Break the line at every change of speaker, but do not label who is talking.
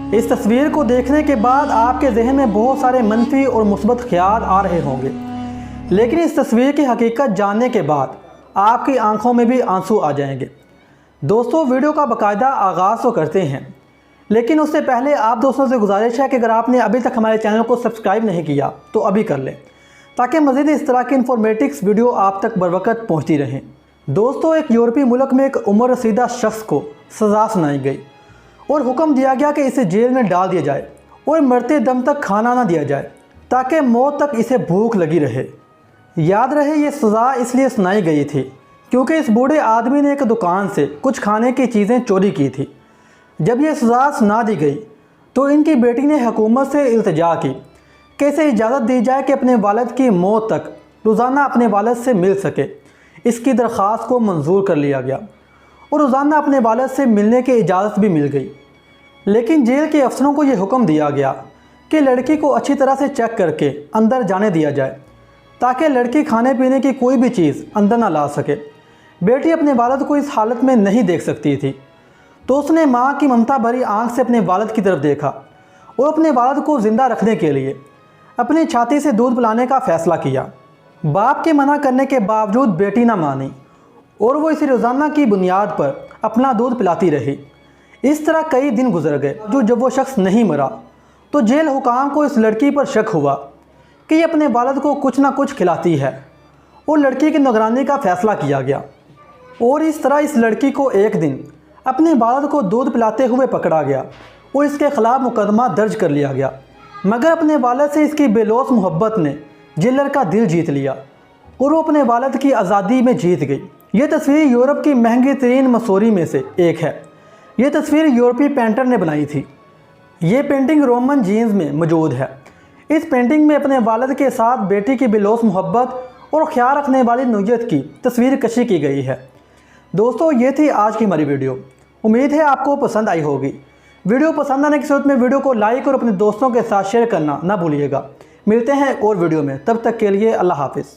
इस तस्वीर को देखने के बाद आपके जहन में बहुत सारे मनफी और मुस्बत ख्याल आ रहे होंगे, लेकिन इस तस्वीर की हकीकत जानने के बाद आपकी आंखों में भी आंसू आ जाएंगे। दोस्तों, वीडियो का बाकायदा आगाज़ तो करते हैं, लेकिन उससे पहले आप दोस्तों से गुजारिश है कि अगर आपने अभी तक हमारे चैनल को सब्सक्राइब नहीं किया तो अभी कर लें, ताकि मज़ीद इस तरह की इन्फॉर्मेटिव वीडियो आप तक बर वक्त पहुँचती रहें। दोस्तों, एक यूरोपीय मुल्क में एक उम्र रसीदा शख्स को सज़ा सुनाई गई और हुक्म दिया गया कि इसे जेल में डाल दिया जाए और मरते दम तक खाना ना दिया जाए, ताकि मौत तक इसे भूख लगी रहे। याद रहे, ये सज़ा इसलिए सुनाई गई थी क्योंकि इस बूढ़े आदमी ने एक दुकान से कुछ खाने की चीज़ें चोरी की थी। जब यह सज़ा सुना दी गई तो इनकी बेटी ने हुकूमत से इल्तिजा की कि इसे इजाज़त दी जाए कि अपने वालिद की मौत तक रोज़ाना अपने वालिद से मिल सके। इसकी दरख्वास्त को मंजूर कर लिया गया और रोज़ाना अपने वालिद से मिलने की इजाज़त भी मिल गई। लेकिन जेल के अफसरों को यह हुक्म दिया गया कि लड़की को अच्छी तरह से चेक करके अंदर जाने दिया जाए, ताकि लड़की खाने पीने की कोई भी चीज़ अंदर ना ला सके। बेटी अपने वालिद को इस हालत में नहीं देख सकती थी, तो उसने माँ की ममता भरी आंख से अपने वालिद की तरफ देखा और अपने वालिद को ज़िंदा रखने के लिए अपनी छाती से दूध पिलाने का फ़ैसला किया। बाप के मना करने के बावजूद बेटी ना मानी और वो इसे रोज़ाना की बुनियाद पर अपना दूध पिलाती रही। इस तरह कई दिन गुजर गए। जब वो शख्स नहीं मरा तो जेल हुकाम को इस लड़की पर शक हुआ कि ये अपने वालिद को कुछ ना कुछ खिलाती है और लड़की की निगरानी का फ़ैसला किया गया। और इस तरह इस लड़की को एक दिन अपने वालिद को दूध पिलाते हुए पकड़ा गया और इसके ख़िलाफ़ मुकदमा दर्ज कर लिया गया। मगर अपने वालिद से इसकी बेलौस मोहब्बत ने जेलर का दिल जीत लिया और वो अपने वालिद की आज़ादी में जीत गई। ये तस्वीर यूरोप की महंगी तरीन मसूरी में से एक है। ये तस्वीर यूरोपीय पेंटर ने बनाई थी। ये पेंटिंग रोमन जीन्स में मौजूद है। इस पेंटिंग में अपने वालिद के साथ बेटी की बेलौस मोहब्बत और ख्याल रखने वाली नौयत की तस्वीर कशी की गई है। दोस्तों, ये थी आज की हमारी वीडियो। उम्मीद है आपको पसंद आई होगी। वीडियो पसंद आने की सूरत में वीडियो को लाइक और अपने दोस्तों के साथ शेयर करना ना भूलिएगा। मिलते हैं एक और वीडियो में, तब तक के लिए अल्लाह हाफिज़।